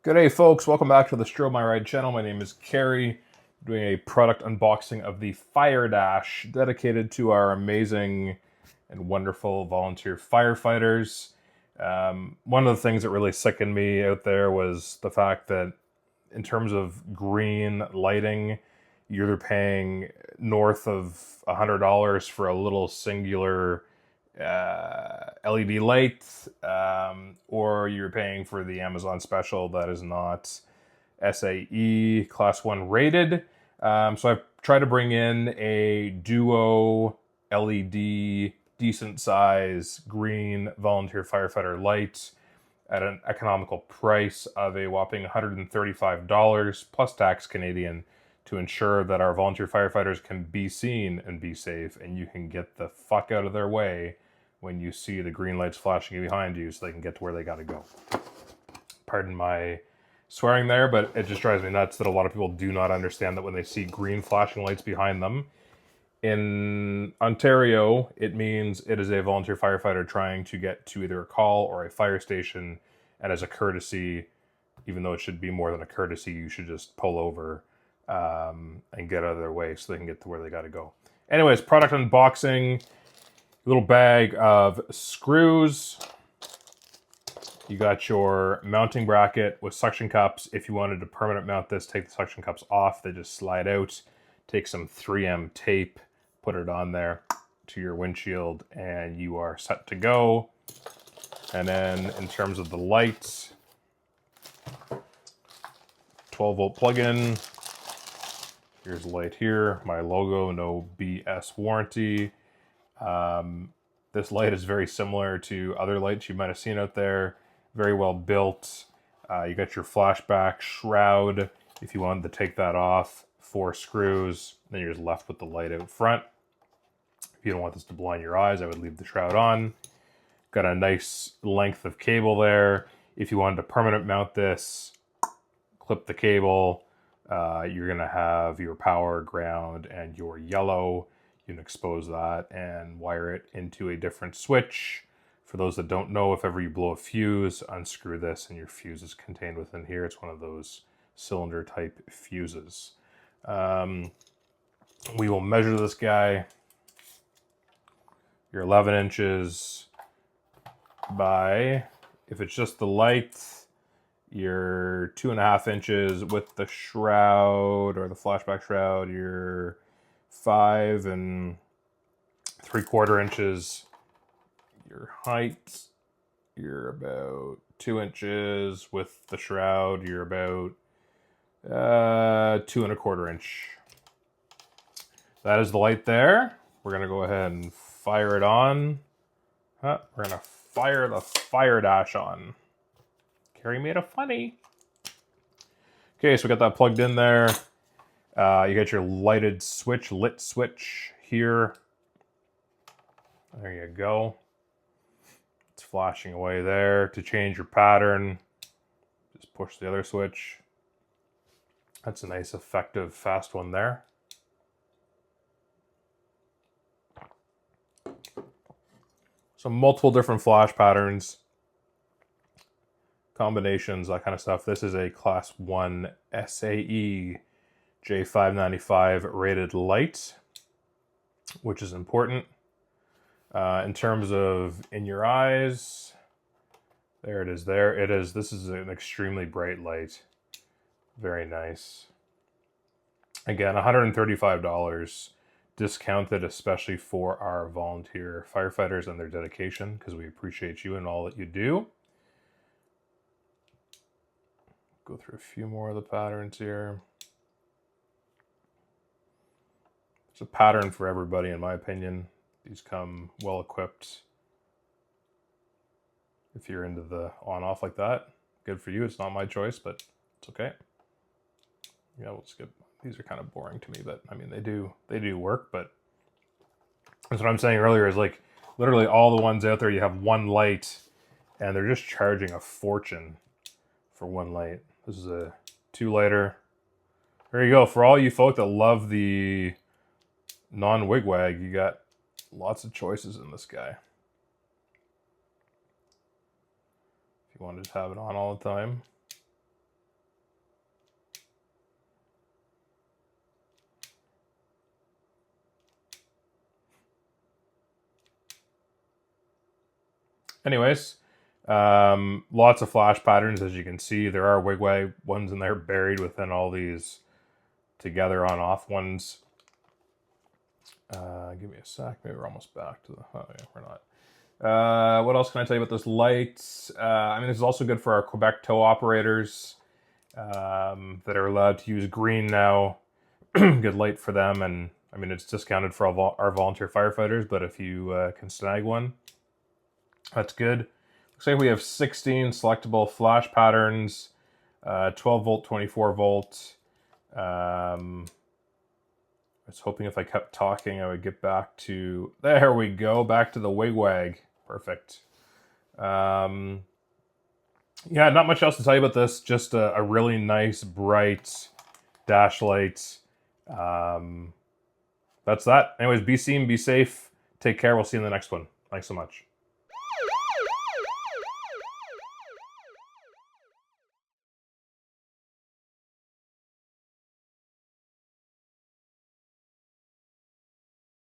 Good day, folks. Welcome back to the Strobe My Ride channel. My name is Carrie. I'm doing a product unboxing of the FireDash, dedicated to our amazing and wonderful volunteer firefighters. One of the things that really sickened me out there was the fact that in terms of green lighting, you're either paying north of $100 for a little singular LED light, or you're paying for the Amazon special that is not SAE Class 1 rated. So I've tried to bring in a duo LED decent size green volunteer firefighter light at an economical price of a whopping $135 plus tax Canadian to ensure that our volunteer firefighters can be seen and be safe, and you can get the fuck out of their way when you see the green lights flashing behind you so they can get to where they got to go. Pardon my swearing there, but it just drives me nuts that a lot of people do not understand that when they see green flashing lights behind them. In Ontario, it means it is a volunteer firefighter trying to get to either a call or a fire station, and as a courtesy, even though it should be more than a courtesy, you should just pull over and get out of their way so they can get to where they got to go. Anyways, product unboxing. Little bag of screws. You got your mounting bracket with suction cups. If you wanted to permanent mount this, take the suction cups off. They just slide out. Take some 3M tape, put it on there to your windshield, and you are set to go. And then in terms of the lights, 12-volt plug-in. Here's the light here. My logo, no BS warranty. This light is very similar to other lights you might have seen out there. Very well built. You got your flashback shroud. If you wanted to take that off, 4 screws, then you're just left with the light out front. If you don't want this to blind your eyes, I would leave the shroud on. Got a nice length of cable there. If you wanted to permanent mount this, clip the cable. You're gonna have your power, ground, and your yellow. You can expose that and wire it into a different switch. For those that don't know, if ever you blow a fuse, unscrew this and your fuse is contained within here. It's one of those cylinder type fuses. We will measure this guy. You're 11 inches by, if it's just the light, you're 2.5 inches. With the shroud or the flashback shroud, you're 5 3/4 inches. Your height, you're about 2 inches. With the shroud, you're about 2.25 inch. That is the light there. We're gonna go ahead and fire it on. We're gonna fire the FireDash on. Carrie made a funny. Okay, so we got that plugged in there. You got your lighted switch, lit switch here. There you go. It's flashing away there. To change your pattern, just push the other switch. That's a nice, effective, fast one there. So multiple different flash patterns, combinations, that kind of stuff. This is a Class 1 SAE J595 rated light, which is important. In terms of in your eyes, there it is. There it is. This is an extremely bright light. Very nice. Again, $135 discounted, especially for our volunteer firefighters and their dedication, because we appreciate you and all that you do. Go through a few more of the patterns here. It's a pattern for everybody, in my opinion. These come well equipped. If you're into the on-off like that, good for you. It's not my choice, but it's okay. Yeah, we'll skip. These are kind of boring to me, but I mean, they do work. But that's what I'm saying earlier, is like literally all the ones out there, you have one light and they're just charging a fortune for one light. This is a 2-lighter. There you go. For all you folk that love the non-wigwag, you got lots of choices in this guy. If you want to just have it on all the time. Anyways, lots of flash patterns, as you can see. There are wigwag ones in there buried within all these together on-off ones. Give me a sec. Maybe we're almost back to the... Oh, yeah, we're not. What else can I tell you about this light? I mean, this is also good for our Quebec tow operators that are allowed to use green now. Good light for them, and I mean, it's discounted for our volunteer firefighters, but if you can snag one, that's good. Looks like we have 16 selectable flash patterns, 12 volt, 24 volt. I was hoping if I kept talking, I would get back to... There we go, back to the wigwag. Perfect. Yeah, not much else to tell you about this. Just a really nice, bright dash light. That's that. Anyways, be seen, be safe. Take care. We'll see you in the next one. Thanks so much.